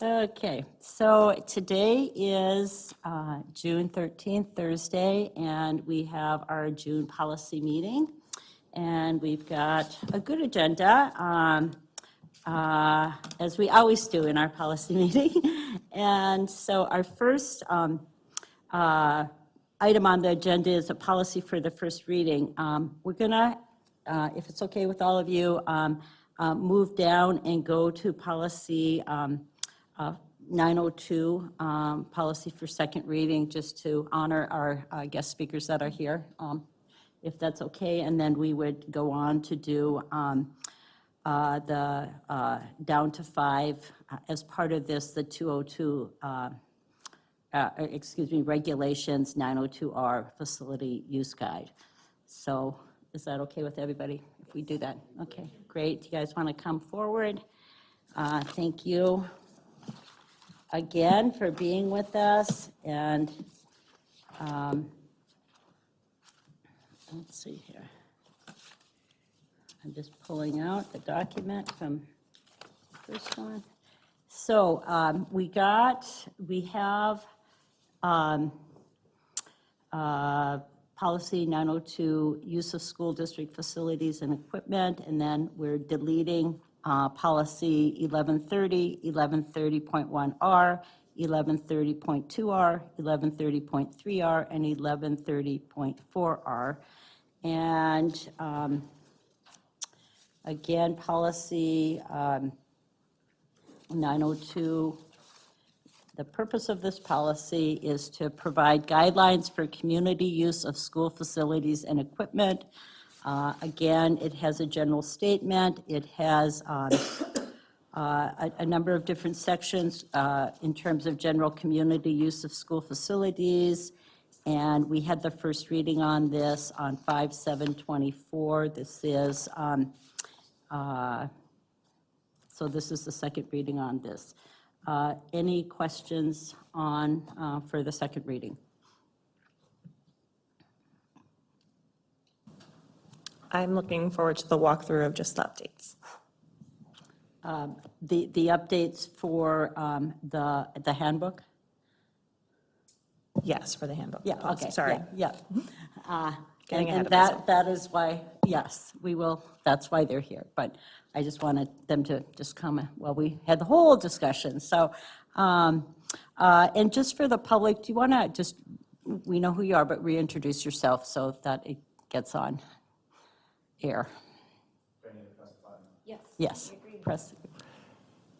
Okay, so today is June 13th, Thursday, and we have our June policy meeting. And we've got a good agenda, as we always do in our policy meeting. And so our first item on the agenda is a policy for the first reading. We're gonna, if it's okay with all of you, move down and go to policy 902, policy for second reading, just to honor our guest speakers that are here, if that's okay. And then we would go on to do the down to 5 as part of this, the 202, regulations 902R facility use guide. So is that okay with everybody if we do that? Okay, great. You guys want to come forward? Thank you again for being with us. And let's see here. I'm just pulling out the document from the first one. So we have policy 902, use of school district facilities and equipment, and then we're deleting policy 1130, 1130.1R, 1130.2R, 1130.3R, and 1130.4R. And again, policy 902, the purpose of this policy is to provide guidelines for community use of school facilities and equipment. Again, it has a general statement. It has a number of different sections in terms of general community use of school facilities. And we had the first reading on this on 5/7/24. This is, so this is the second reading on this. Any questions on, for the second reading? I'm looking forward to the walkthrough of just the updates. The updates for the handbook? Yes, for the handbook. Yeah, okay. Sorry. Yeah. Getting ahead And of myself. that is why, yes, we will, that's why they're here. But I just wanted them to just come, well, we had the whole discussion. So, and just for the public, do you want to just, we know who you are, but reintroduce yourself so that it gets on air. Yes. Press.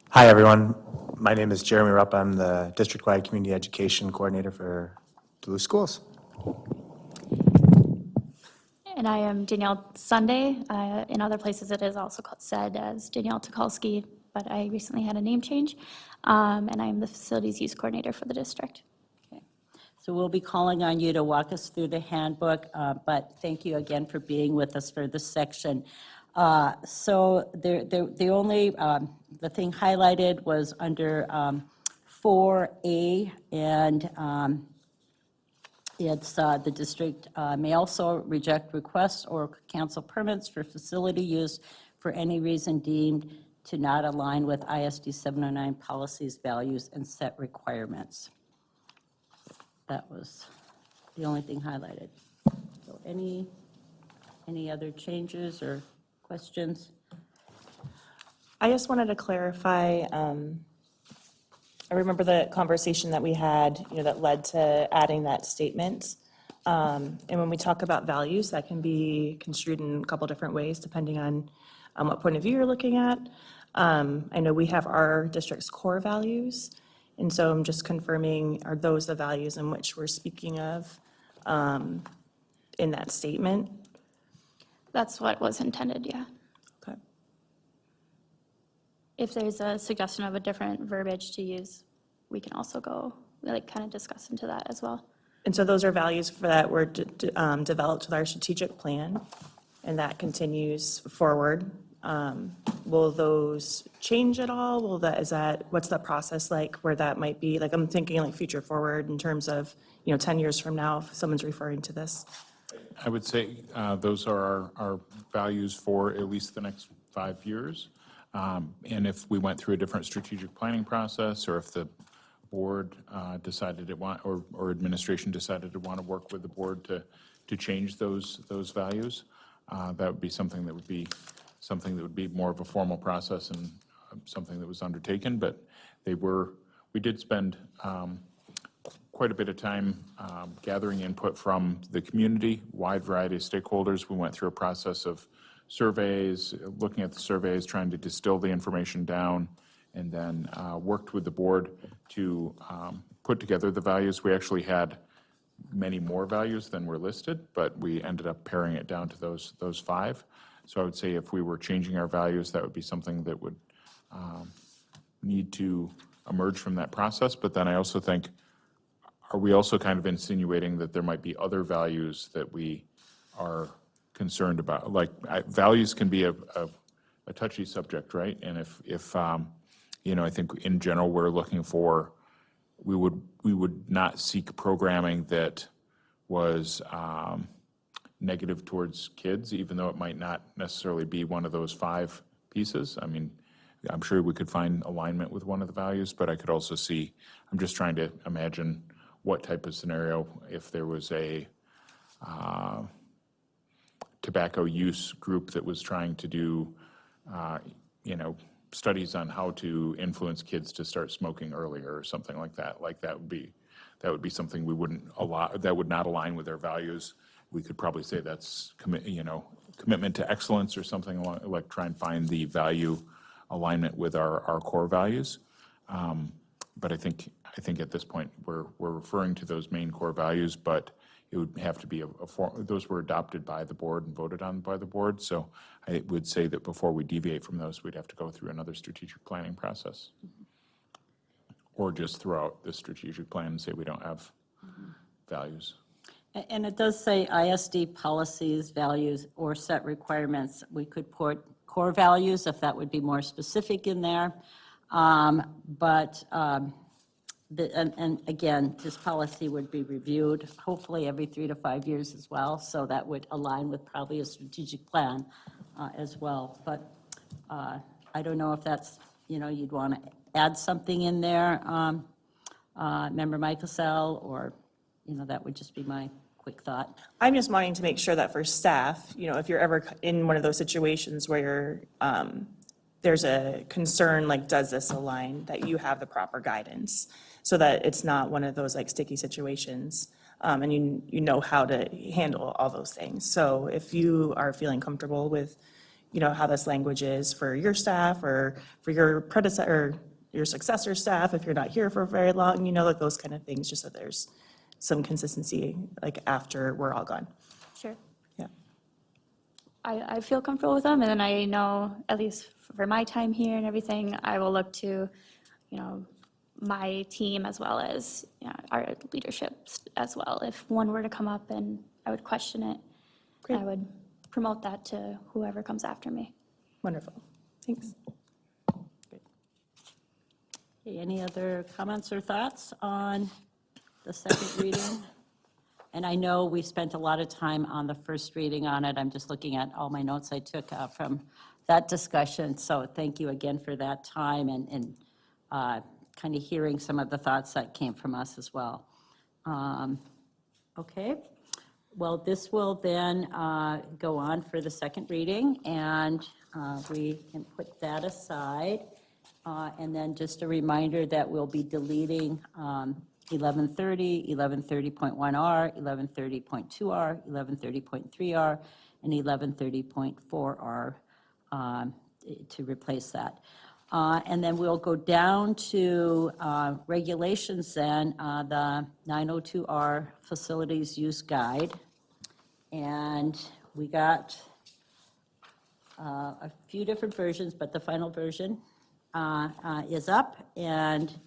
Hi, everyone. My name is Jeremy Rupp. I'm the district-wide community education coordinator for Duluth Schools. And I am Danielle Sunday. In other places, it is also said as Danielle Tukalski, but I recently had a name change. And I am the facilities use coordinator for the district. Okay. So we'll be calling on you to walk us through the handbook, but thank you again for being with us for this section. So the only, the thing highlighted was under 4A, and it's the district may also reject requests or cancel permits for facility use for any reason deemed to not align with ISD 709 policies, values, and set requirements. That was the only thing highlighted. So any other changes or questions? I just wanted to clarify, I remember the conversation that we had, that led to adding that statement. And when we talk about values, that can be construed in a couple different ways, depending on what point of view you're looking at. I know we have our district's core values, and so I'm just confirming, are those the values in which we're speaking of in that statement? That's what was intended, yeah. Okay. If there's a suggestion of a different verbiage to use, we can also go, kind of discuss into that as well. And so those are values for that were developed with our strategic plan, and that continues forward. Will those change at all? What's the process like where that might be? Like, I'm thinking like future forward in terms of, 10 years from now, if someone's referring to this. I would say those are our values for at least the next 5 years. And if we went through a different strategic planning process, or if the board decided it want, or administration decided to want to work with the board to change those values, that would be something that would be more of a formal process and something that was undertaken. But we did spend quite a bit of time gathering input from the community, wide variety of stakeholders. We went through a process of surveys, looking at the surveys, trying to distill the information down, and then worked with the board to put together the values. We actually had many more values than were listed, but we ended up paring it down to those 5. So I would say if we were changing our values, that would be something that would need to emerge from that process. But then I also think, are we also kind of insinuating that there might be other values that we are concerned about? Like, values can be a touchy subject, right? And if I think in general, we're looking for, we would not seek programming that was negative towards kids, even though it might not necessarily be one of those 5 pieces. I mean, I'm sure we could find alignment with one of the values, but I could also see, I'm just trying to imagine what type of scenario, if there was a tobacco use group that was trying to do, studies on how to influence kids to start smoking earlier or something like that. Like that would be something we wouldn't allow, that would not align with our values. We could probably say that's commitment to excellence or something like try and find the value alignment with our core values. But I think at this point we're referring to those main core values, but it would have to be those were adopted by the board and voted on by the board. So I would say that before we deviate from those, we'd have to go through another strategic planning process. Or just throw out the strategic plan and say we don't have values. And it does say ISD policies, values, or set requirements. We could put core values if that would be more specific in there. And again, this policy would be reviewed hopefully every 3 to 5 years as well. So that would align with probably a strategic plan as well. But I don't know if that's, you'd want to add something in there, Member Michael, or, that would just be my quick thought. I'm just wanting to make sure that for staff, if you're ever in one of those situations where there's a concern, like, does this align, that you have the proper guidance so that it's not one of those like sticky situations, and you know how to handle all those things. So if you are feeling comfortable with, how this language is for your staff or for your predecessor, your successor staff, if you're not here for very long, like those kind of things, just so there's some consistency, like after we're all gone. Sure. Yeah. I feel comfortable with them, and then I know, at least for my time here and everything, I will look to, my team as well as our leadership as well. If one were to come up and I would question it, Great. I would promote that to whoever comes after me. Wonderful. Thanks. Okay, any other comments or thoughts on the second reading? And I know we spent a lot of time on the first reading on it. I'm just looking at all my notes I took from that discussion. So thank you again for that time and kind of hearing some of the thoughts that came from us as well. Okay, well, this will then go on for the second reading, and we can put that aside. And then just a reminder that we'll be deleting 1130, 1130.1R, 1130.2R, 1130.3R, and 1130.4R to replace that. And then we'll go down to regulations then, the 902R Facilities Use Guide. And we got a few different versions, but the final version is up. And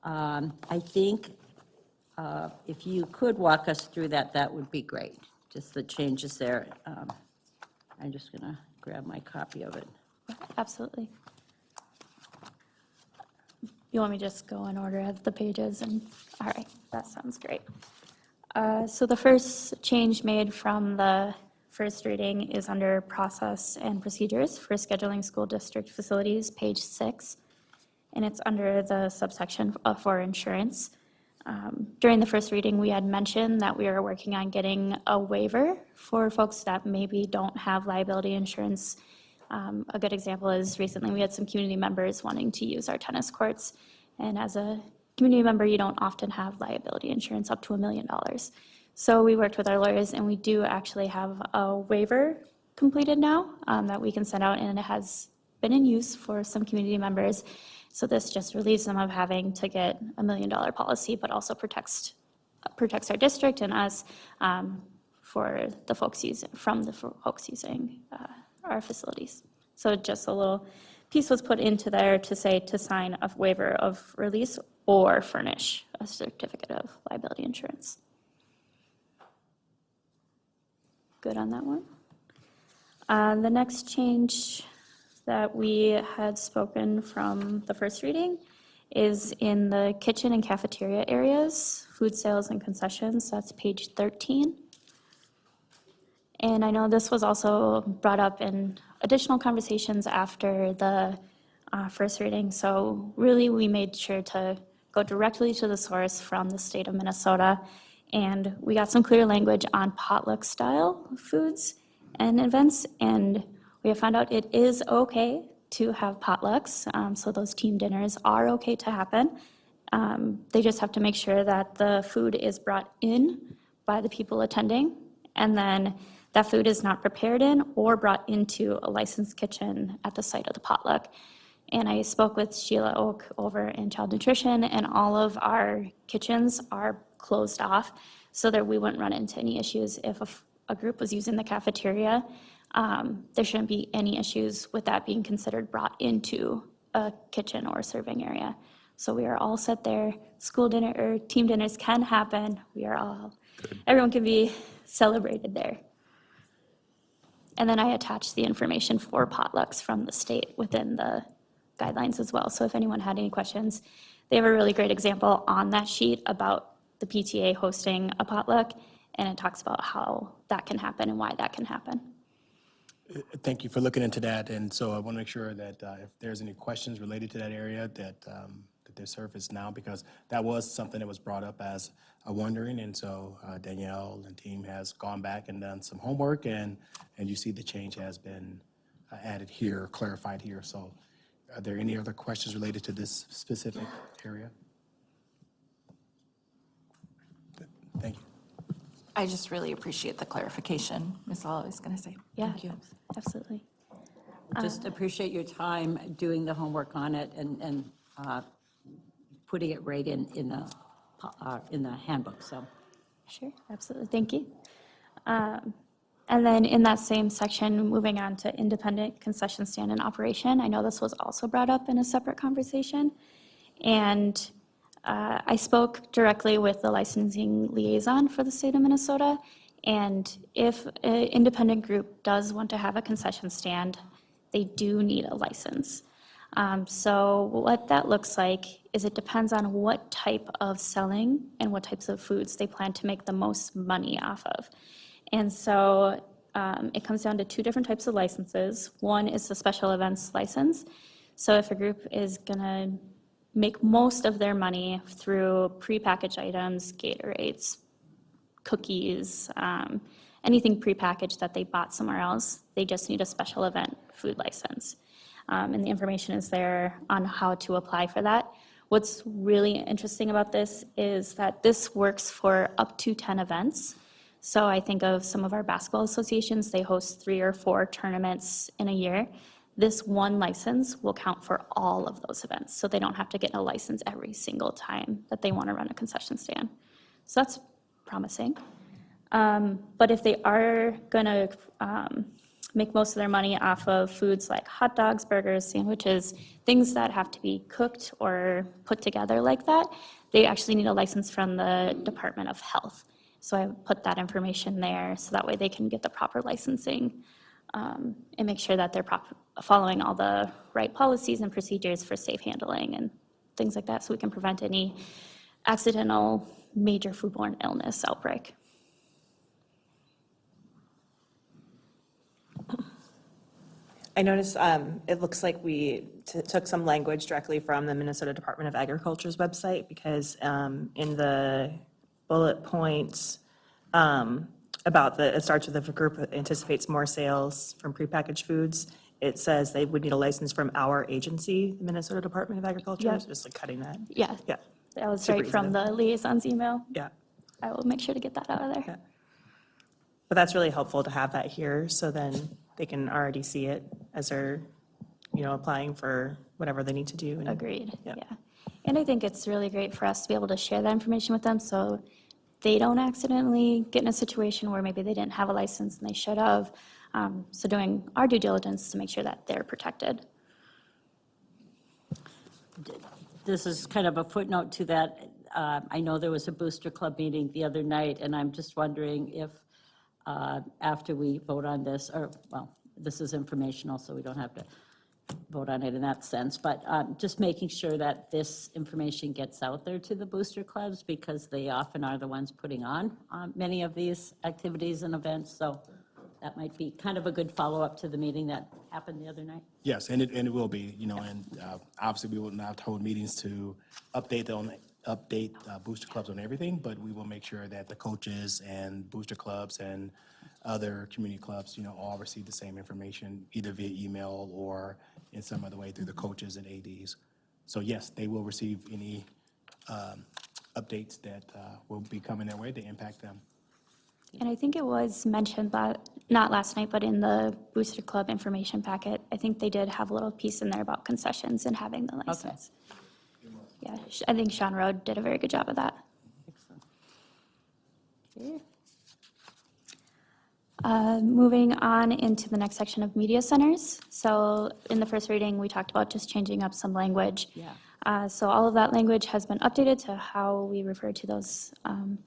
I think if you could walk us through that, that would be great. Just the changes there. I'm just going to grab my copy of it. Absolutely. You want me to just go in order of the pages? And all right, that sounds great. So the first change made from the first reading is under process and procedures for scheduling school district facilities, page 6. And it's under the subsection for insurance. During the first reading, we had mentioned that we are working on getting a waiver for folks that maybe don't have liability insurance. A good example is recently we had some community members wanting to use our tennis courts. And as a community member, you don't often have liability insurance up to $1 million. So we worked with our lawyers, and we do actually have a waiver completed now that we can send out, and it has been in use for some community members. So this just relieves them of having to get $1 million policy, but also protects our district and us for the folks using our facilities. So just a little piece was put into there to say to sign a waiver of release or furnish a certificate of liability insurance. Good on that one. The next change that we had spoken from the first reading is in the kitchen and cafeteria areas, food sales and concessions. That's page 13. And I know this was also brought up in additional conversations after the first reading. So really, we made sure to go directly to the source from the state of Minnesota. And we got some clear language on potluck style foods and events. And we have found out it is okay to have potlucks. So those team dinners are okay to happen. They just have to make sure that the food is brought in by the people attending. And then that food is not prepared in or brought into a licensed kitchen at the site of the potluck. And I spoke with Sheila Oak over in Child Nutrition, and all of our kitchens are closed off so that we wouldn't run into any issues if a group was using the cafeteria. There shouldn't be any issues with that being considered brought into a kitchen or serving area. So we are all set there. School dinner or team dinners can happen. Everyone can be celebrated there. And then I attached the information for potlucks from the state within the guidelines as well. So if anyone had any questions, they have a really great example on that sheet about the PTA hosting a potluck, and it talks about how that can happen and why that can happen. Thank you for looking into that, and so I want to make sure that if there's any questions related to that area, that they're surfaced now, because that was something that was brought up as a wondering, and so Danielle and team has gone back and done some homework, and you see the change has been added here, clarified here. So are there any other questions related to this specific area? Thank you. I just really appreciate the clarification, is all I was going to say. Yeah, Thank you. absolutely. Just appreciate your time doing the homework on it and putting it right in the handbook, so. Sure, absolutely, thank you. And then in that same section, moving on to independent concession stand in operation, I know this was also brought up in a separate conversation. And I spoke directly with the licensing liaison for the state of Minnesota. And if an independent group does want to have a concession stand, they do need a license. So what that looks like is it depends on what type of selling and what types of foods they plan to make the most money off of. And so it comes down to two different types of licenses. One is the special events license. So if a group is gonna make most of their money through prepackaged items, Gatorades, cookies, anything prepackaged that they bought somewhere else, they just need a special event food license. And the information is there on how to apply for that. What's really interesting about this is that this works for up to 10 events. So I think of some of our basketball associations, they host 3 or 4 tournaments in a year. This one license will count for all of those events, so they don't have to get a license every single time that they want to run a concession stand. So that's promising. But if they are going to make most of their money off of foods like hot dogs, burgers, sandwiches, things that have to be cooked or put together like that, they actually need a license from the Department of Health. So I put that information there so that way they can get the proper licensing and make sure that they're following all the right policies and procedures for safe handling and things like that, so we can prevent any accidental major foodborne illness outbreak. I noticed it looks like we took some language directly from the Minnesota Department of Agriculture's website, because in the bullet points about it starts with if a group anticipates more sales from prepackaged foods, it says they would need a license from our agency, the Minnesota Department of Agriculture, Yeah. so just like cutting that. Yeah, Yeah, that was Super right easy from to- the liaison's email. yeah. I will make sure to get that out of there. Yeah. But that's really helpful to have that here, so then they can already see it as they're, applying for whatever they need to do. and- Agreed, Yeah. yeah. And I think it's really great for us to be able to share that information with them, so they don't accidentally get in a situation where maybe they didn't have a license and they should have. So doing our due diligence to make sure that they're protected. This is kind of a footnote to that. I know there was a Booster Club meeting the other night, and I'm just wondering if, after we vote on this, or, well, this is informational, so we don't have to vote on it in that sense, but just making sure that this information gets out there to the booster clubs, because they often are the ones putting on many of these activities and events, so that might be kind of a good follow-up to the meeting that happened the other night. Yes, and it will be, and obviously we will not hold meetings to update booster clubs on everything, but we will make sure that the coaches and booster clubs and other community clubs, all receive the same information, either via email or in some other way through the coaches and ADs. So yes, they will receive any updates that will be coming their way to impact them. And I think it was mentioned, but not last night, but in the Booster Club information packet, I think they did have a little piece in there about concessions and having the license. Yeah, I think Sean Rode did a very good job of that. Excellent. Okay. Moving on into the next section of media centers. So in the first reading, we talked about just changing up some language. Yeah. So all of that language has been updated to how we refer to those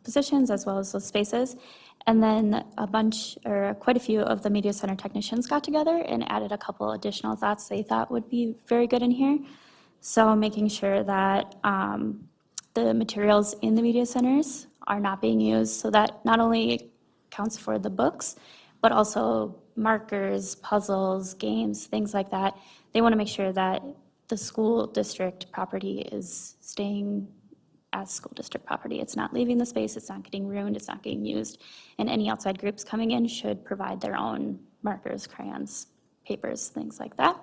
positions as well as those spaces. And then quite a few of the media center technicians got together and added a couple additional thoughts they thought would be very good in here. So making sure that the materials in the media centers are not being used, so that not only counts for the books, but also markers, puzzles, games, things like that. They want to make sure that the school district property is staying as school district property. It's not leaving the space, it's not getting ruined, it's not getting used. And any outside groups coming in should provide their own markers, crayons, papers, things like that.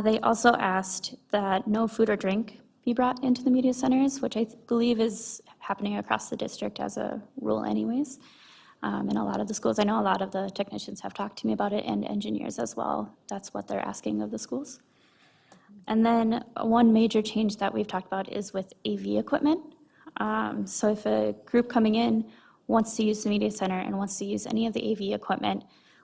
They also asked that no food or drink be brought into the media centers, which I believe is happening across the district as a rule anyways. In a lot of the schools, I know a lot of the technicians have talked to me about it, and engineers as well. That's what they're asking of the schools. And then one major change that we've talked about is with AV equipment. So if a group coming in wants to use the media center and wants to use any of the AV equipment,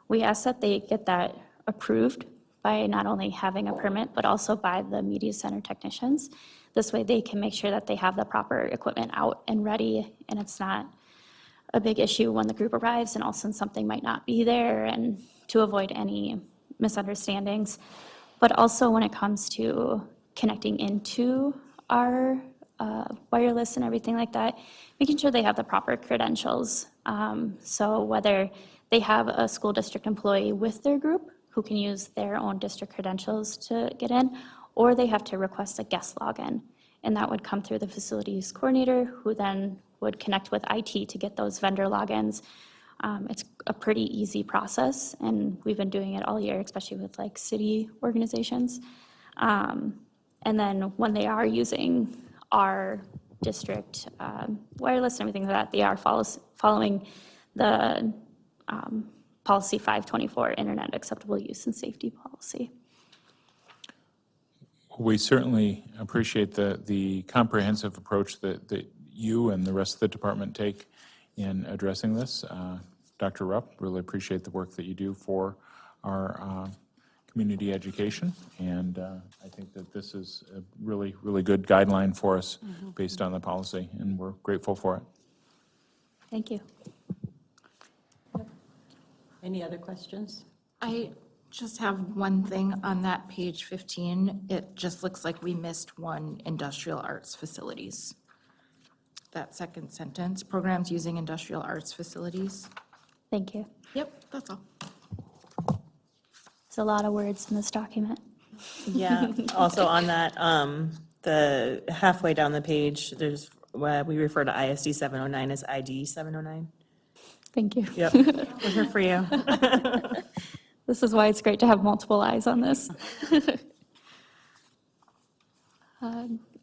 we ask that they get that approved by not only having a permit, but also by the media center technicians. This way they can make sure that they have the proper equipment out and ready, and it's not a big issue when the group arrives and all of a sudden something might not be there, and to avoid any misunderstandings. But also when it comes to connecting into our wireless and everything like that, making sure they have the proper credentials. So whether they have a school district employee with their group who can use their own district credentials to get in, or they have to request a guest login. And that would come through the facilities coordinator, who then would connect with IT to get those vendor logins. It's a pretty easy process, and we've been doing it all year, especially with like city organizations. And then when they are using our district wireless and everything like that, they are following the policy 524, Internet Acceptable Use and Safety Policy. We certainly appreciate the comprehensive approach that you and the rest of the department take in addressing this. Dr. Rupp, really appreciate the work that you do for our community education, and I think that this is a really, really good guideline for us based on the policy, and we're grateful for it. Thank you. Any other questions? I just have one thing on that page 15. It just looks like we missed one industrial arts facilities. That second sentence, programs using industrial arts facilities. Thank you. Yep, that's all. There's a lot of words in this document. Yeah, also on that, the halfway down the page, there's, we refer to ISD 709 as ID 709. Thank you. Yep, we're here for you. This is why it's great to have multiple eyes on this.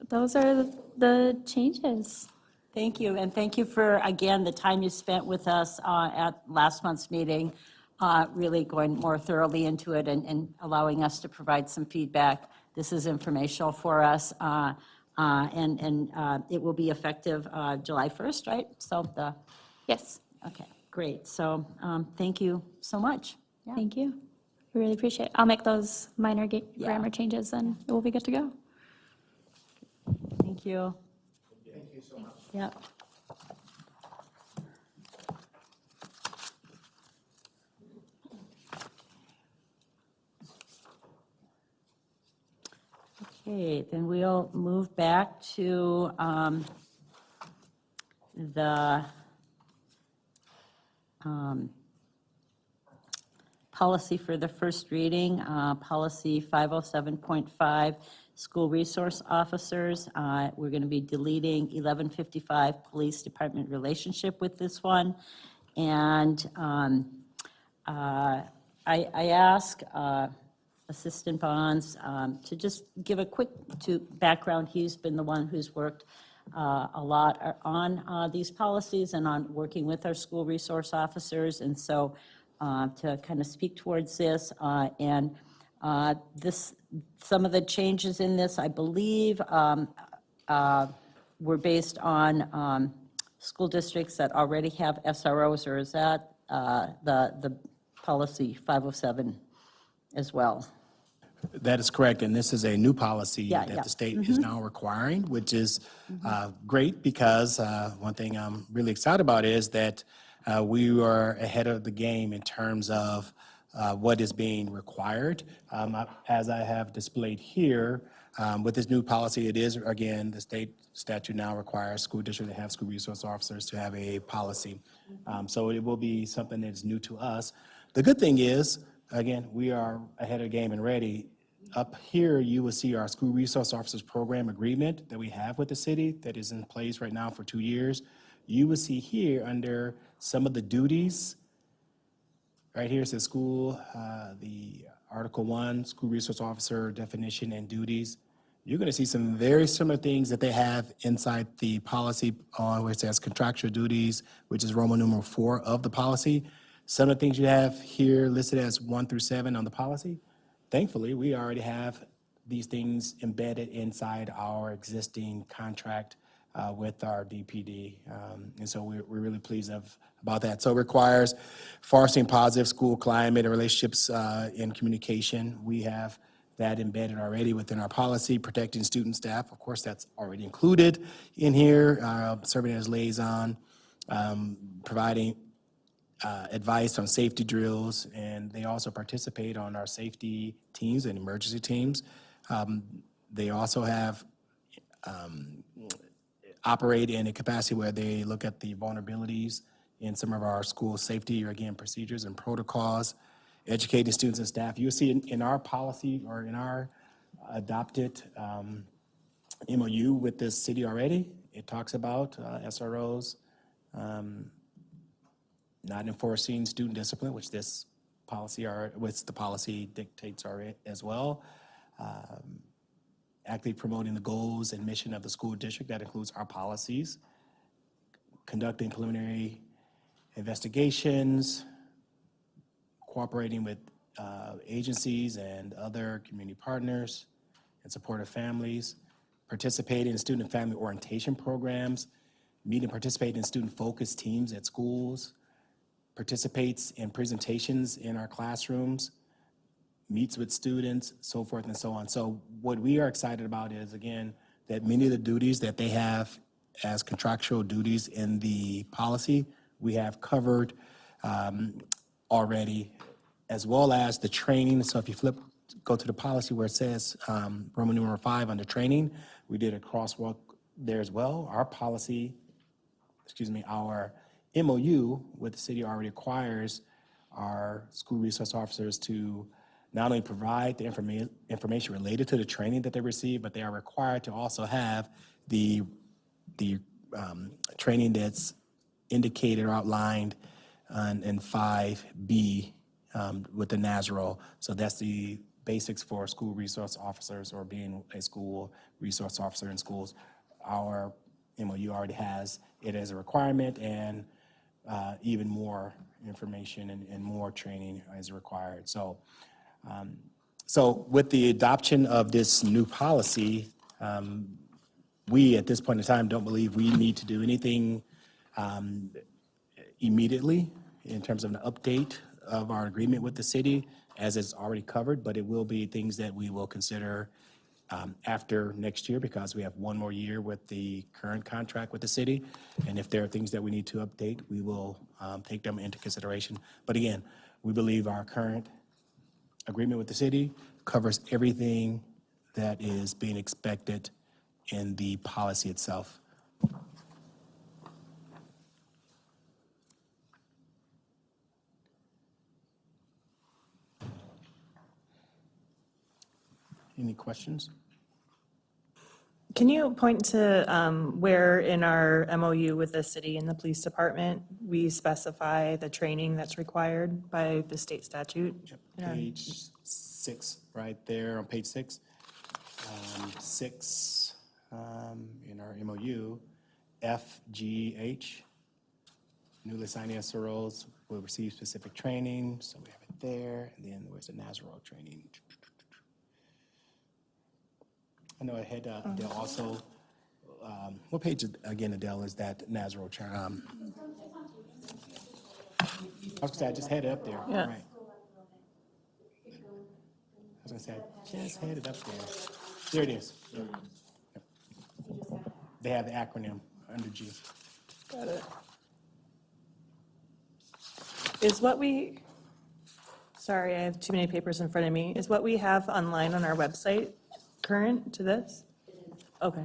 Those are the changes. Thank you, and thank you for, again, the time you spent with us at last month's meeting, really going more thoroughly into it and allowing us to provide some feedback. This is informational for us, and it will be effective July 1st, right? So Yes, okay, great. So thank you so much. Yeah. thank you. We really appreciate it. I'll make those minor grammar changes and it will be good to go. Thank you. Thank you so much. Yeah. Okay, then we'll move back to the policy for the first reading, policy 507.5, school resource officers. We're going to be deleting 1155 police department relationship with this one. And I ask Assistant Bonds to just give a quick background. He's been the one who's worked a lot on these policies and on working with our school resource officers. And so to kind of speak towards this and some of the changes in this, I believe, were based on school districts that already have SROs, or is that the policy 507 as well? That is correct, and this is a new policy Yeah, that yeah. the state is now requiring, which is great because one thing I'm really excited about is that we are ahead of the game in terms of what is being required. As I have displayed here, with this new policy, it is, again, the state statute now requires school districts to have school resource officers to have a policy. So it will be something that's new to us. The good thing is, again, we are ahead of the game and ready. Up here, you will see our school resource officers program agreement that we have with the city that is in place right now for 2 years. You will see here under some of the duties, right here says school, the Article 1, school resource officer definition and duties. You're going to see some very similar things that they have inside the policy on where it says contractual duties, which is Roman numeral 4 of the policy. Some of the things you have here listed as 1 through 7 on the policy, thankfully, we already have these things embedded inside our existing contract with our DPD. And so we're really pleased about that. So it requires fostering positive school climate and relationships in communication. We have that embedded already within our policy, protecting student staff. Of course, that's already included in here, serving as liaison, providing advice on safety drills, and they also participate on our safety teams and emergency teams. They also have operate in a capacity where they look at the vulnerabilities in some of our school safety, or again, procedures and protocols, educating students and staff. You'll see in our policy or in our adopted MOU with this city already, it talks about SROs, not enforcing student discipline, which this policy which the policy dictates as well. Actively promoting the goals and mission of the school district. That includes our policies, conducting preliminary investigations, cooperating with agencies and other community partners and supportive families, participating in student and family orientation programs, meet and participate in student-focused teams at schools, participates in presentations in our classrooms, meets with students, so forth and so on. So what we are excited about is, again, that many of the duties that they have as contractual duties in the policy, we have covered already, as well as the training. So if you go to the policy where it says Roman numeral 5 under training, we did a crosswalk there as well. Our policy, our MOU with the city already requires our school resource officers to not only provide the information related to the training that they receive, but they are required to also have the training that's indicated or outlined in 5B with the NASRO. So that's the basics for school resource officers or being a school resource officer in schools. Our MOU already has it as a requirement, and even more information and more training is required. So with the adoption of this new policy, we, at this point in time, don't believe we need to do anything immediately in terms of an update of our agreement with the city, as it's already covered, but it will be things that we will consider after next year, because we have one more year with the current contract with the city. And if there are things that we need to update, we will take them into consideration. But again, we believe our current agreement with the city covers everything that is being expected in the policy itself. Any questions? Can you point to where in our MOU with the city and the police department, we specify the training that's required by the state statute? Page 6, right there on page 6. 6 in our MOU, FGH, newly signed SROs will receive specific training, so we have it there, and then there's a NASRO training. I know I had Adele also, what page again, Adele, is that NASRO? I was gonna say, I just had it up there, Yeah. right. I was gonna say, I just had it up there. There it is. Yep. They have the acronym under G. Got it. Is what we, sorry, I have too many papers in front of me. Is what we have online on our website current to this? Okay.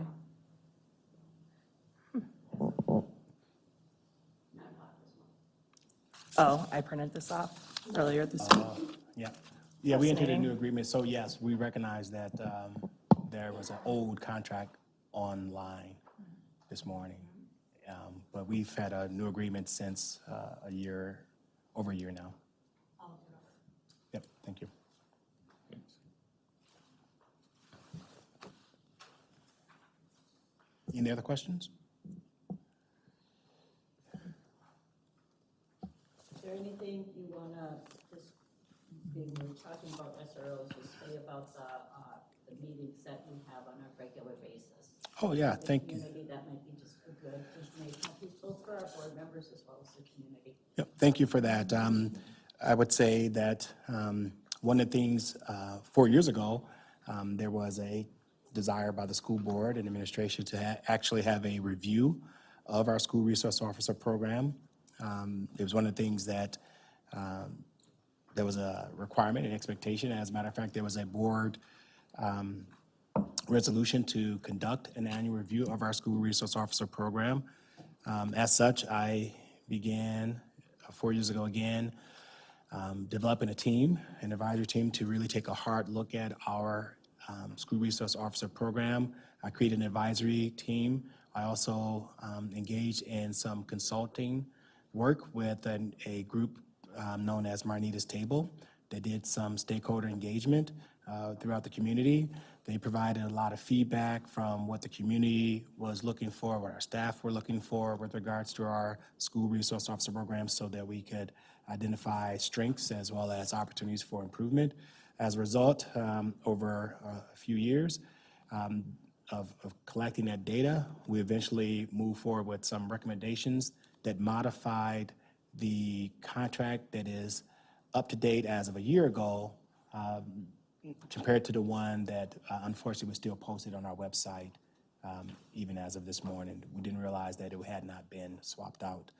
Oh, I printed this off earlier this week. Yeah, yeah, we entered a Fascinating. new agreement, so yes, we recognize that there was an old contract online this morning. But we've had a new agreement since over a year now. Yep, thank you. Any other questions? Is there anything you want to, just, when we're talking about SROs, just say about the meetings that we have on a regular basis? Oh, yeah, The thank you. community, that might be just a good information piece, both for our board members as well as the community. Yep, thank you for that. I would say that one of the things, 4 years ago, there was a desire by the school board and administration to actually have a review of our school resource officer program. It was one of the things that there was a requirement and expectation. As a matter of fact, there was a board resolution to conduct an annual review of our school resource officer program. As such, I began 4 years ago again, developing a team, an advisory team, to really take a hard look at our school resource officer program. I created an advisory team. I also engaged in some consulting work with a group known as Marnita's Table. They did some stakeholder engagement throughout the community. They provided a lot of feedback from what the community was looking for, what our staff were looking for with regards to our school resource officer program, so that we could identify strengths as well as opportunities for improvement. As a result, over a few years of collecting that data, we eventually moved forward with some recommendations that modified the contract that is up to date as of a year ago, compared to the one that unfortunately was still posted on our website even as of this morning. We didn't realize that it had not been swapped out.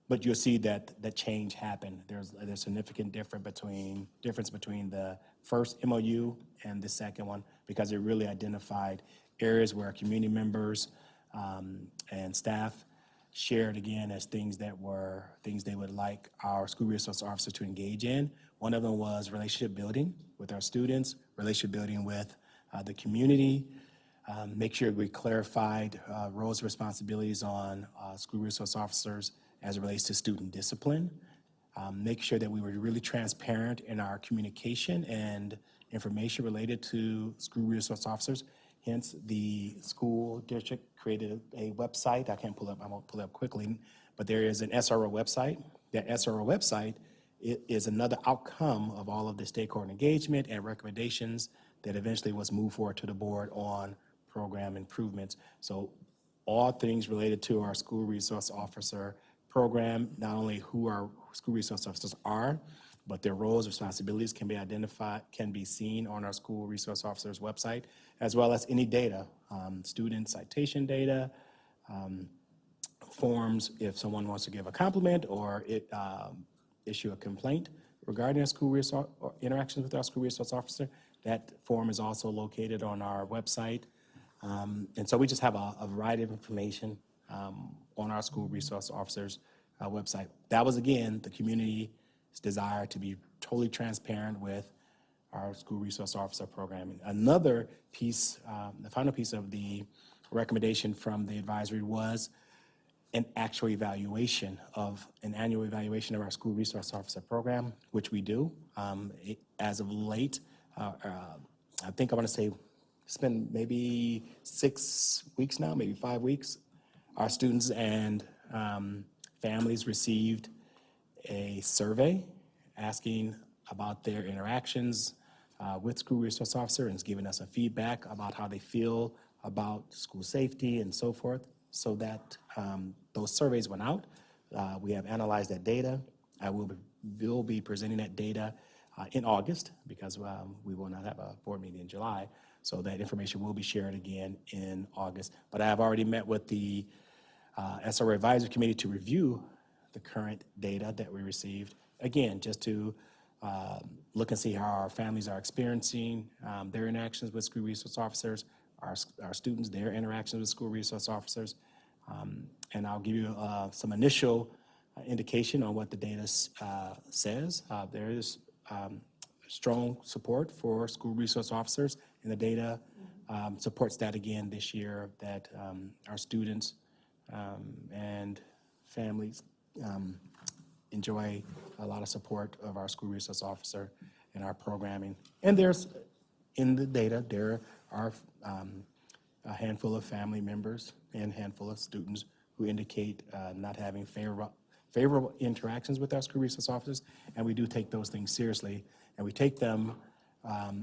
But you'll see that the change happened. There's a significant difference between the first MOU and the second one, because it really identified areas where community members and staff shared again as things they would like our school resource officer to engage in, One of them was relationship building with our students, relationship building with the community, make sure we clarified roles and responsibilities on school resource officers as it relates to student discipline, make sure that we were really transparent in our communication and information related to school resource officers. Hence, the school district created a website. I won't pull it up quickly, but there is an SRO website. That SRO website is another outcome of all of the stakeholder engagement and recommendations that eventually was moved forward to the board on program improvements. So all things related to our school resource officer program, not only who our school resource officers are, but their roles, responsibilities can be identified, can be seen on our school resource officers website, as well as any data, student citation data, forms if someone wants to give a compliment or issue a complaint regarding a school resource or interactions with our school resource officer. That form is also located on our website. And so we just have a variety of information on our school resource officers website. That was, again, the community's desire to be totally transparent with our school resource officer programming. Another piece, the final piece of the recommendation from the advisory was an actual evaluation of an annual evaluation of our school resource officer program, which we do. As of late, I think I want to say it's been maybe 6 weeks now, maybe 5 weeks. Our students and families received a survey asking about their interactions with school resource officer and is giving us a feedback about how they feel about school safety and so forth. So that those surveys went out. We have analyzed that data. I will be presenting that data in August because we will not have a board meeting in July. So that information will be shared again in August. But I have already met with the SRO Advisory Committee to review the current data that we received. Again, just to look and see how our families are experiencing their interactions with school resource officers, our students, their interactions with school resource officers. And I'll give you some initial indication on what the data says. There is strong support for school resource officers, and the data supports that again this year, that our students and families enjoy a lot of support of our school resource officer and our programming. And there's, in the data, there are a handful of family members and a handful of students who indicate not having favorable interactions with our school resource officers, and we do take those things seriously, and we take them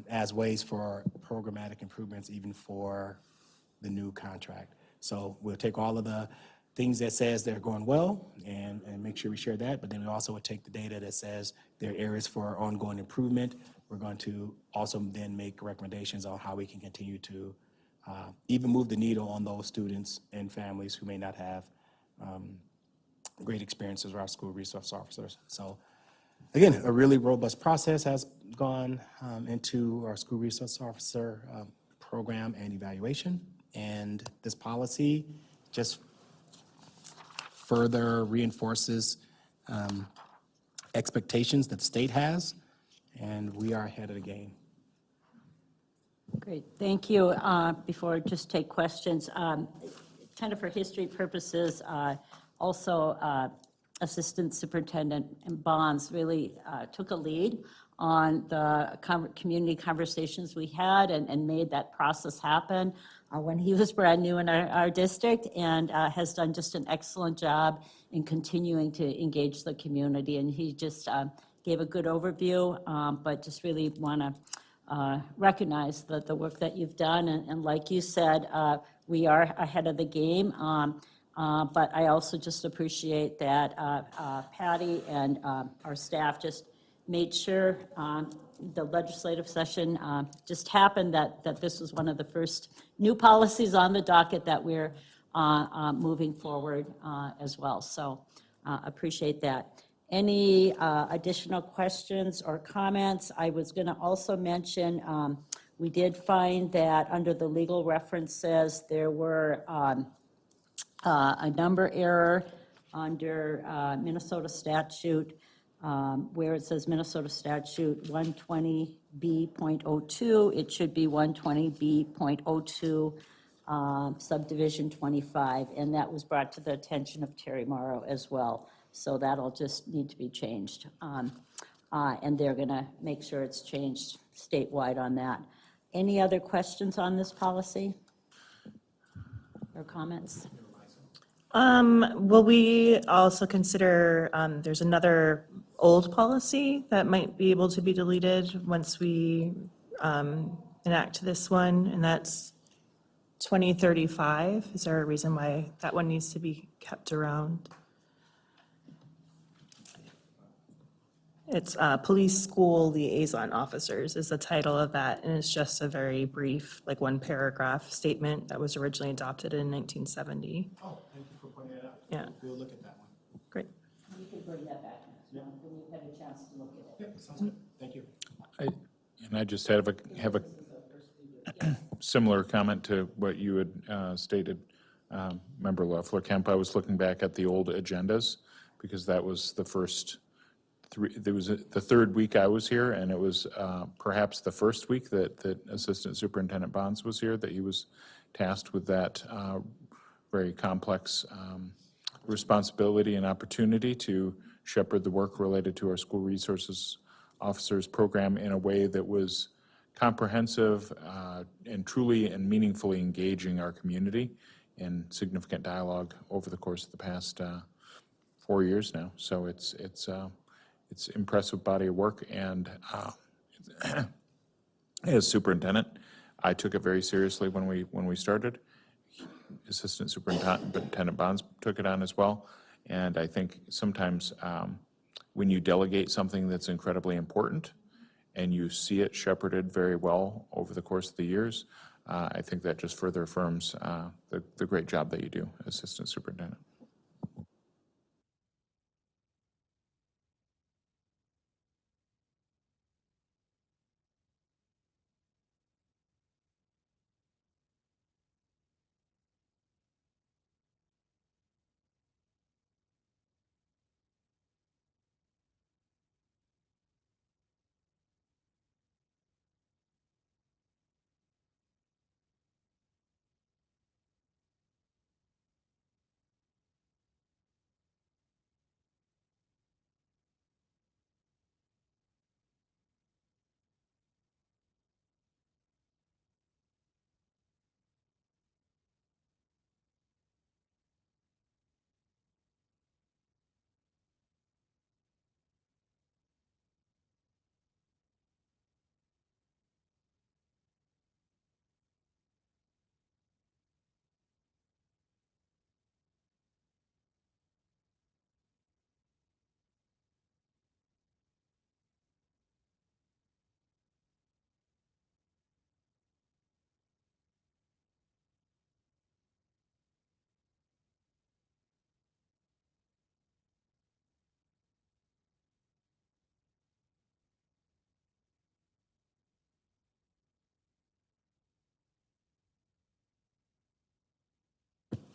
as ways for programmatic improvements even for the new contract. So we'll take all of the things that says they're going well and make sure we share that, but then we also would take the data that says there are areas for ongoing improvement. We're going to also then make recommendations on how we can continue to even move the needle on those students and families who may not have great experiences with our school resource officers. So again, a really robust process has gone into our school resource officer program and evaluation. And this policy just further reinforces expectations that the state has, and we are ahead of the game. Great, thank you. Before I just take questions, kind of for history purposes, also Assistant Superintendent Bonds really took a lead on the community conversations we had and made that process happen when he was brand new in our district, and has done just an excellent job in continuing to engage the community. And he just gave a good overview, but just really want to recognize the work that you've done. And like you said, we are ahead of the game. But I also just appreciate that Patty and our staff just made sure the legislative session just happened, that this was one of the first new policies on the docket that we're moving forward as well. So appreciate that. Any additional questions or comments? I was going to also mention, we did find that under the legal references, there were a number error under Minnesota statute Where it says Minnesota statute 120B.02, it should be 120B.02, subdivision 25, and that was brought to the attention of Terry Morrow as well. So that'll just need to be changed. And they're going to make sure it's changed statewide on that. Any other questions on this policy or comments? Will we also consider, there's another old policy that might be able to be deleted once we enact this one, and that's 2035. Is there a reason why that one needs to be kept around? It's Police School Liaison Officers is the title of that, and it's just a very brief, like one paragraph statement that was originally adopted in 1970. Oh, thank you for pointing it out. Yeah. We'll look at that one. Great. You can bring that back next month when you've had a chance to look at it. Yeah, sounds good. Thank you. And I just have a similar comment to what you had stated, Member Loeffler Kemp. I was looking back at the old agendas because that was the first there was the third week I was here, and it was perhaps the first week that Assistant Superintendent Bonds was here, that he was tasked with that very complex responsibility and opportunity to shepherd the work related to our school resources officers program in a way that was comprehensive and truly and meaningfully engaging our community in significant dialogue over the course of the past 4 years now. So it's impressive body of work, and as superintendent, I took it very seriously when we started. Assistant Superintendent Bonds took it on as well, and I think sometimes when you delegate something that's incredibly important and you see it shepherded very well over the course of the years, I think that just further affirms the great job that you do, Assistant Superintendent.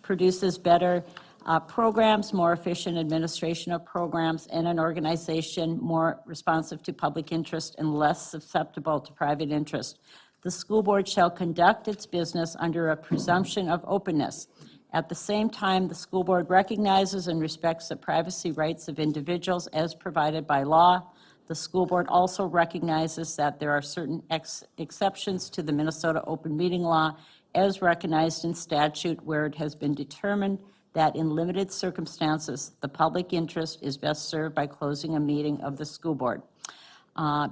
Produces better programs, more efficient administration of programs, and an organization more responsive to public interest and less susceptible to private interest. The school board shall conduct its business under a presumption of openness. At the same time, the school board recognizes and respects the privacy rights of individuals as provided by law. The school board also recognizes that there are certain exceptions to the Minnesota open meeting law as recognized in statute where it has been determined that in limited circumstances, the public interest is best served by closing a meeting of the school board.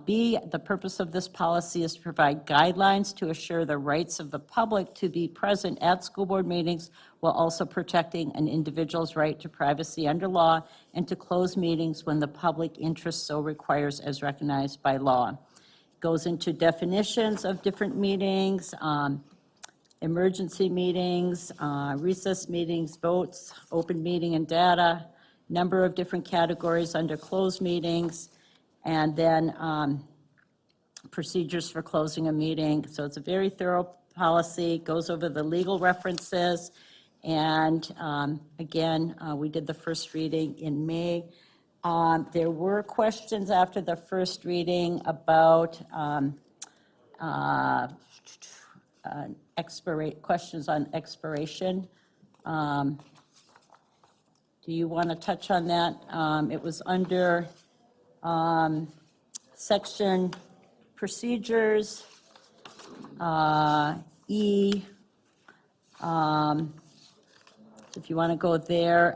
B, the purpose of this policy is to provide guidelines to assure the rights of the public to be present at school board meetings while also protecting an individual's right to privacy under law and to close meetings when the public interest so requires as recognized by law. Goes into definitions of different meetings, emergency meetings, recess meetings, votes, open meeting and data, number of different categories under closed meetings, and then procedures for closing a meeting. So it's a very thorough policy, goes over the legal references, and again, we did the first reading in May. There were questions after the first reading about questions on expiration. Do you want to touch on that? It was under section procedures, E. If you want to go there,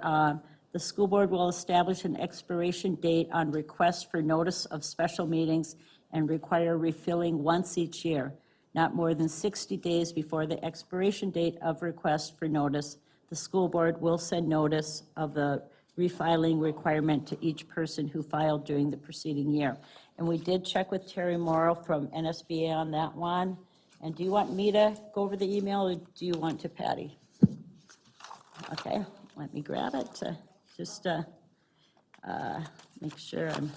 the school board will establish an expiration date on request for notice of special meetings and require refilling once each year, not more than 60 days before the expiration date of request for notice. The school board will send notice of the refiling requirement to each person who filed during the preceding year. And we did check with Terry Morrow from NSBA on that one. And do you want me to go over the email, or do you want to, Patty? Okay, let me grab it to just make sure I'm,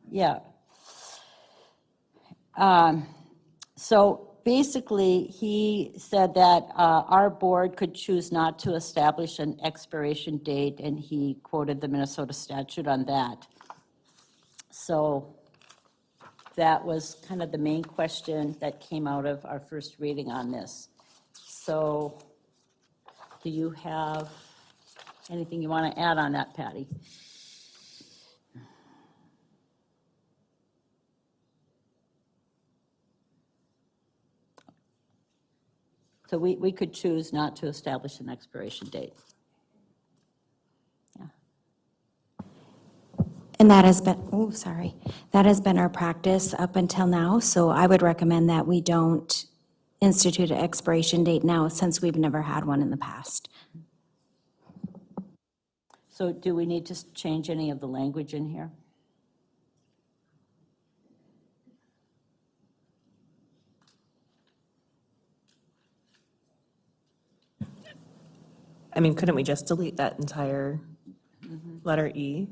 yeah. So basically, he said that our board could choose not to establish an expiration date, and he quoted the Minnesota statute on that. So that was kind of the main question that came out of our first reading on this. So do you have anything you want to add on that, Patty? So we could choose not to establish an expiration date. Yeah. And that has been, oh, sorry, that has been our practice up until now, so I would recommend that we don't institute an expiration date now, since we've never had one in the past. So do we need to change any of the language in here? I mean, couldn't we just delete that entire letter E?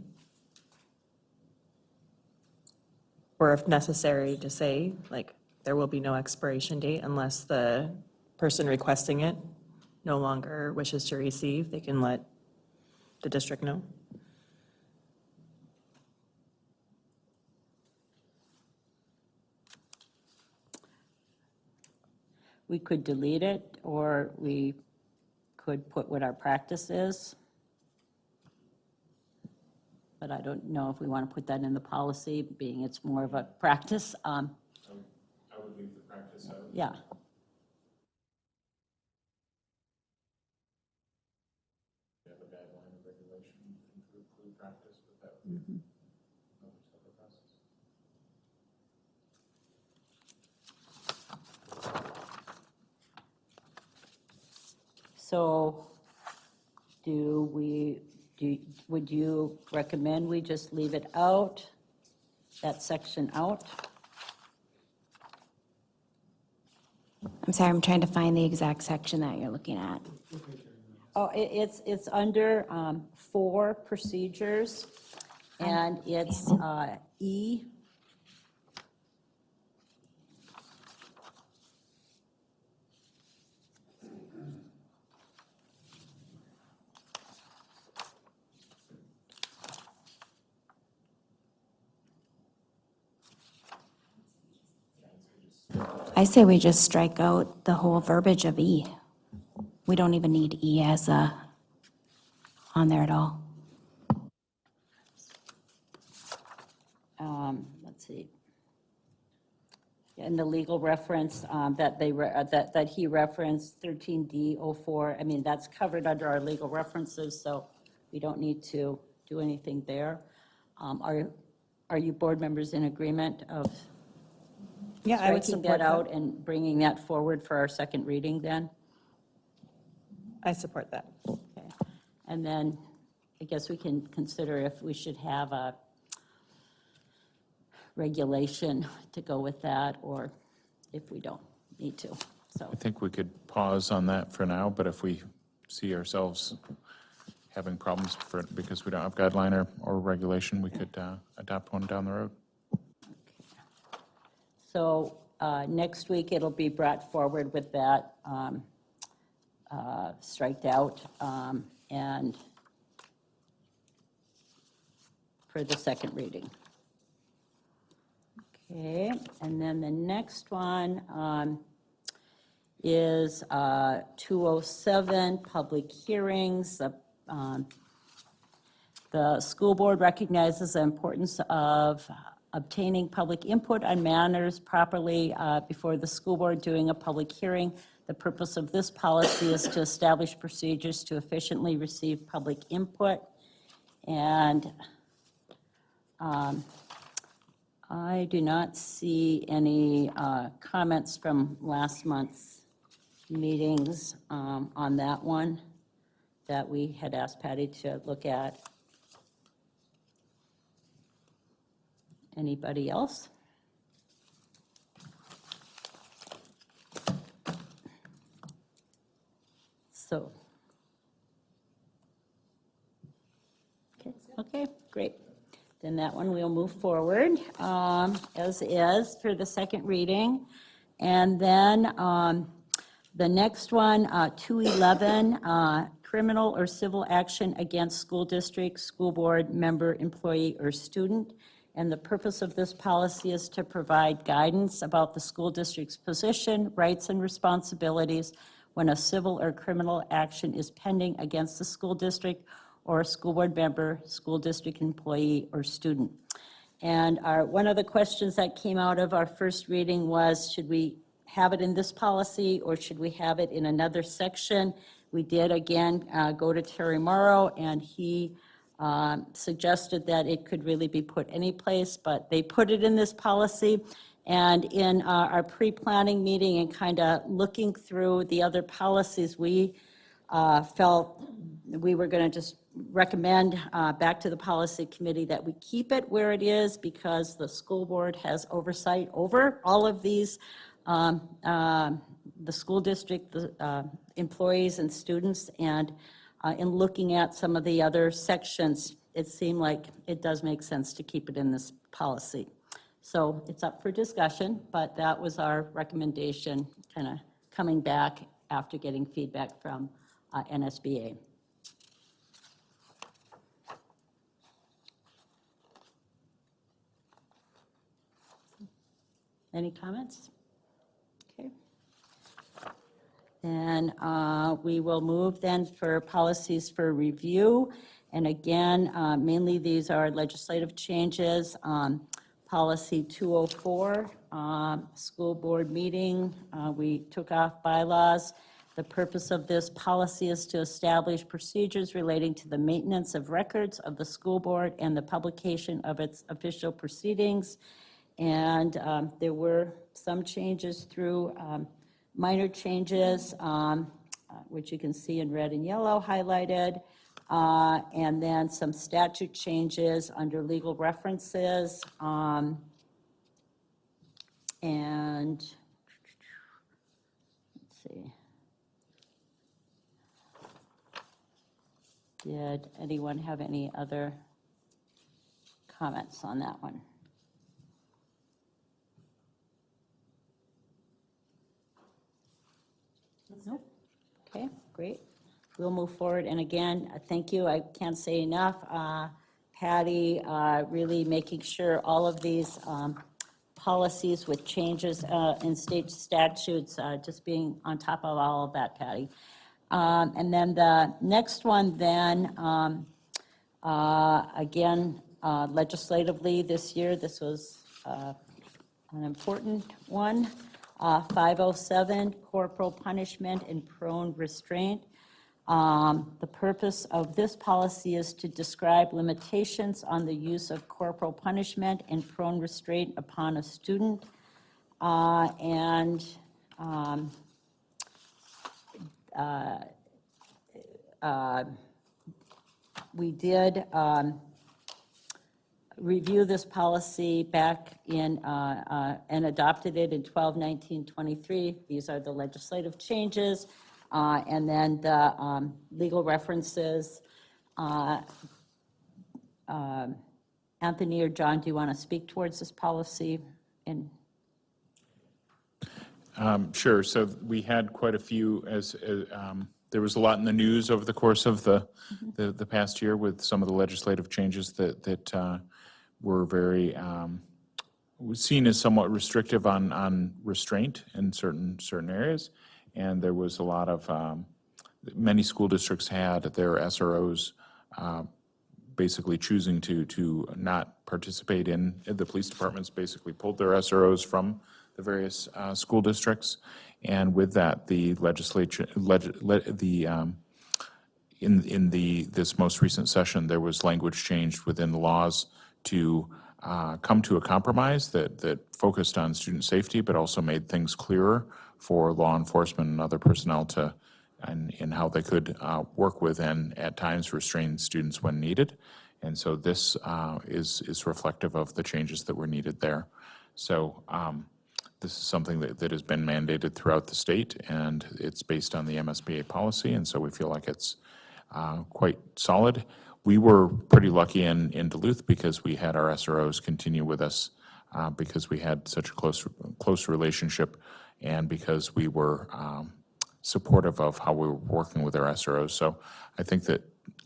Or if necessary, to say, like, there will be no expiration date unless the person requesting it no longer wishes to receive, they can let the district know? We could delete it, or we could put what our practice is. But I don't know if we want to put that in the policy, being it's more of a practice. I would leave the practice out. Yeah. We have a guideline of regulation to include practice, but that would be another separate process. So would you recommend we just leave it out, that section out? I'm sorry, I'm trying to find the exact section that you're looking at. Oh, it's under 4 procedures, and it's E. I say we just strike out the whole verbiage of E. We don't even need E as on there at all. Let's see. In the legal reference that he referenced, 13D04, I mean, that's covered under our legal references, so we don't need to do anything there. Are you board members in agreement of Yeah, I would striking support that out that. and bringing that forward for our second reading then? I support that. Okay. And then I guess we can consider if we should have a regulation to go with that, or if we don't need to. So, I think we could pause on that for now, but if we see ourselves having problems because we don't have guideline or regulation, we could adopt one down the road. so next week it'll be brought forward with that striked out, and for the second reading. Okay, and then the next one is 207, public hearings. The school board recognizes the importance of obtaining public input on matters properly before the school board during a public hearing. The purpose of this policy is to establish procedures to efficiently receive public input. And I do not see any comments from last month's meetings on that one that we had asked Patty to look at. Anybody else? So. Okay, great. Then that one we'll move forward as is for the second reading. And then the next one, 211, criminal or civil action against school district, school board member, employee, or student. And the purpose of this policy is to provide guidance about the school district's position, rights, and responsibilities when a civil or criminal action is pending against the school district or a school board member, school district employee, or student. And one of the questions that came out of our first reading was, should we have it in this policy or should we have it in another section? We did, again, go to Terry Morrow, and he suggested that it could really be put any place, but they put it in this policy. And in our pre-planning meeting and kind of looking through the other policies, we felt we were going to just recommend back to the policy committee that we keep it where it is, because the school board has oversight over all of these, the school district, the employees and students, and in looking at some of the other sections, it seemed like it does make sense to keep it in this policy. So it's up for discussion, but that was our recommendation, kind of coming back after getting feedback from NSBA. Any comments? Okay. Then we will move then for policies for review. And again, mainly these are legislative changes. Policy 204, school board meeting, we took off bylaws. The purpose of this policy is to establish procedures relating to the maintenance of records of the school board and the publication of its official proceedings. And there were some changes through minor changes, which you can see in red and yellow highlighted, and then some statute changes under legal references. And let's see. Did anyone have any other comments on that one? Nope. Okay, great. We'll move forward. And again, thank you. I can't say enough. Patty, really making sure all of these policies with changes in state statutes, just being on top of all of that, Patty. And then the next one then, again, legislatively this year, this was an important one. 507, corporal punishment and prone restraint. The purpose of this policy is to describe limitations on the use of corporal punishment and prone restraint upon a student. We did review this policy back in, and adopted it in 12/19/23. These are the legislative changes. And then the legal references. Anthony or John, do you want to speak towards this policy? And Sure. So we had quite a few, as There was a lot in the news over the course of the past year with some of the legislative changes that were very, was seen as somewhat restrictive on restraint in certain areas. And there was a lot of, many school districts had their SROs basically choosing to not participate in, the police departments basically pulled their SROs from the various school districts. And with that, the legislature, in this most recent session, there was language changed within the laws to come to a compromise that focused on student safety, but also made things clearer for law enforcement and other personnel to, and how they could work with and at times restrain students when needed. And so this is reflective of the changes that were needed there. So this is something that has been mandated throughout the state, and it's based on the MSBA policy, and so we feel like it's quite solid. We were pretty lucky in Duluth because we had our SROs continue with us because we had such a close relationship, and because we were supportive of how we were working with our SROs. So I think that,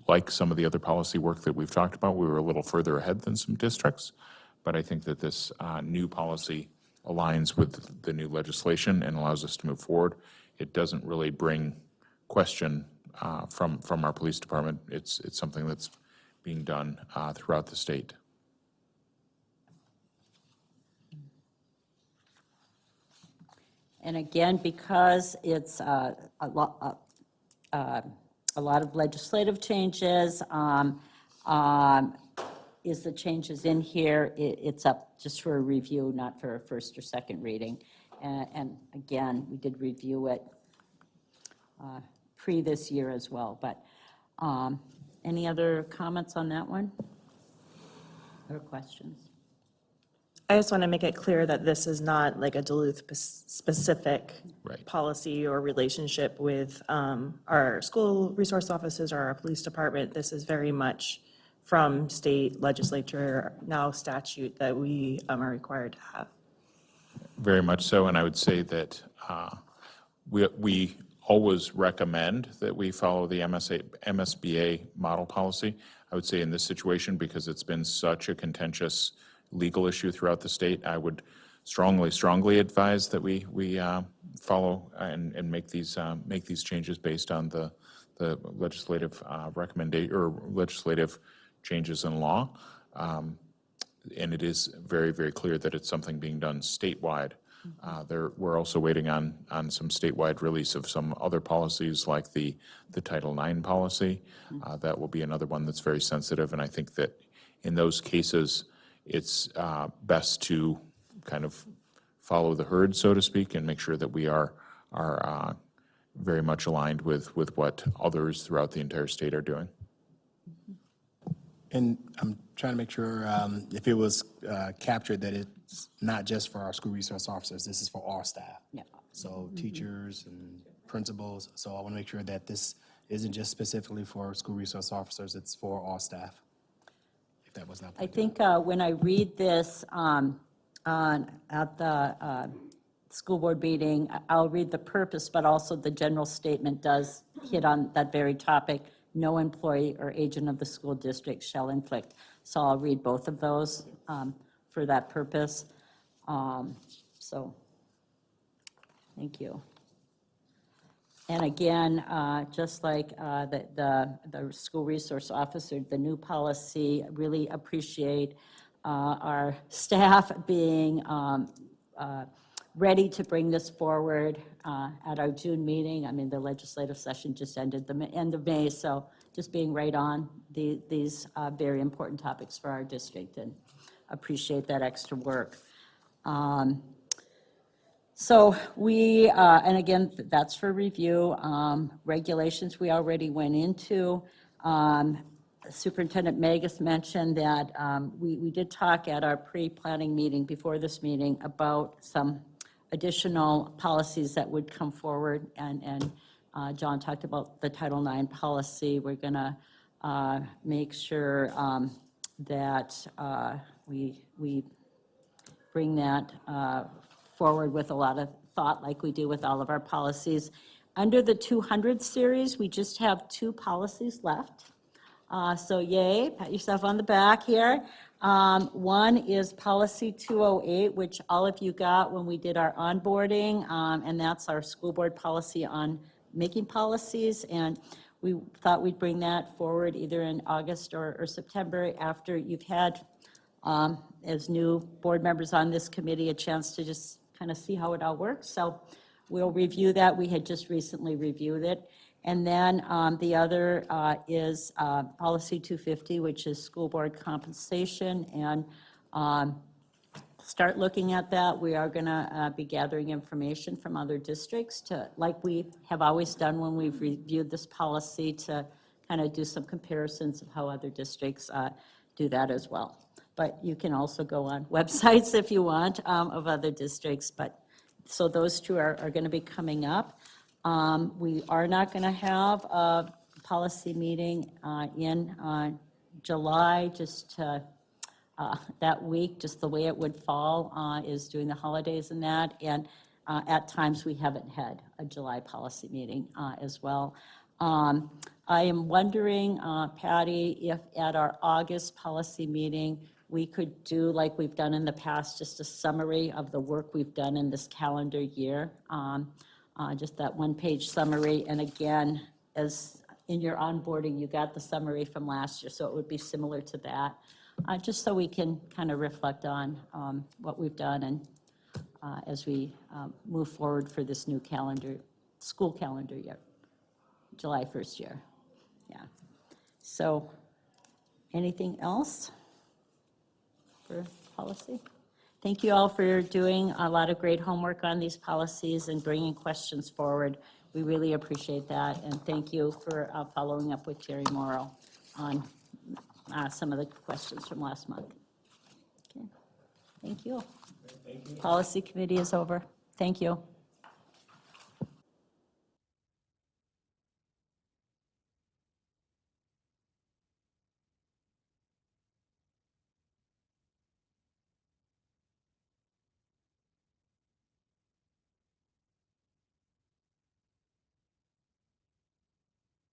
like some of the other policy work that we've talked about, we were a little further ahead than some districts. But I think that this new policy aligns with the new legislation and allows us to move forward. It doesn't really bring question from our police department. It's something that's being done throughout the state. And again, because it's a lot of legislative changes, is the changes in here, it's up just for a review, not for a first or second reading. And again, we did review it pre this year as well. But any other comments on that one? Or questions? I just want to make it clear that this is not like a Duluth-specific Right. policy or relationship with our school resource officers or our police department. This is very much from state legislature, now statute, that we are required to have. Very much so, and I would say that we always recommend that we follow the MSBA model policy. I would say in this situation, because it's been such a contentious legal issue throughout the state, I would strongly advise that we follow and make these changes based on the legislative recommendation or legislative changes in law. And it is very clear that it's something being done statewide. We're also waiting on some statewide release of some other policies like the Title IX policy. That will be another one that's very sensitive, and I think that in those cases, it's best to kind of follow the herd, so to speak, and make sure that we are very much aligned with what others throughout the entire state are doing. And I'm trying to make sure if it was captured that it's not just for our school resource officers, this is for all staff. Yeah. So teachers and principals, so I want to make sure that this isn't just specifically for school resource officers, it's for all staff. If that was not. I think when I read this at the school board meeting, I'll read the purpose, but also the general statement does hit on that very topic. No employee or agent of the school district shall inflict. So I'll read both of those for that purpose. So, thank you. And again, just like the school resource officer, the new policy, really appreciate our staff being ready to bring this forward at our June meeting. I mean, the legislative session just ended the end of May, so just being right on these very important topics for our district, and appreciate that extra work. So we, and again, that's for review. Regulations we already went into. Superintendent Magus mentioned that we did talk at our pre-planning meeting before this meeting about some additional policies that would come forward, and John talked about the Title IX policy. We're going to make sure that we bring that forward with a lot of thought, like we do with all of our policies. Under the 200 series, we just have 2 policies left. So yay, pat yourself on the back here. One is policy 208, which all of you got when we did our onboarding, and that's our school board policy on making policies. And we thought we'd bring that forward either in August or September after you've had, as new board members on this committee, a chance to just kind of see how it all works. So we'll review that. We had just recently reviewed it. And then the other is policy 250, which is school board compensation. And start looking at that. We are going to be gathering information from other districts to, like we have always done when we've reviewed this policy, to kind of do some comparisons of how other districts do that as well. But you can also go on websites if you want of other districts. But so those 2 are going to be coming up. We are not going to have a policy meeting in July, just to, that week, just the way it would fall is during the holidays and that. And at times, we haven't had a July policy meeting as well. I am wondering, Patty, if at our August policy meeting, we could do, like we've done in the past, just a summary of the work we've done in this calendar year. Just that 1-page summary. And again, as in your onboarding, you got the summary from last year, so it would be similar to that. Just so we can kind of reflect on what we've done and as we move forward for this new calendar, school calendar year, July 1st year. Yeah. So anything else for policy? Thank you all for doing a lot of great homework on these policies and bringing questions forward. We really appreciate that. And thank you for following up with Terry Morrow on some of the questions from last month. Okay. Thank you. Policy committee is over. Thank you.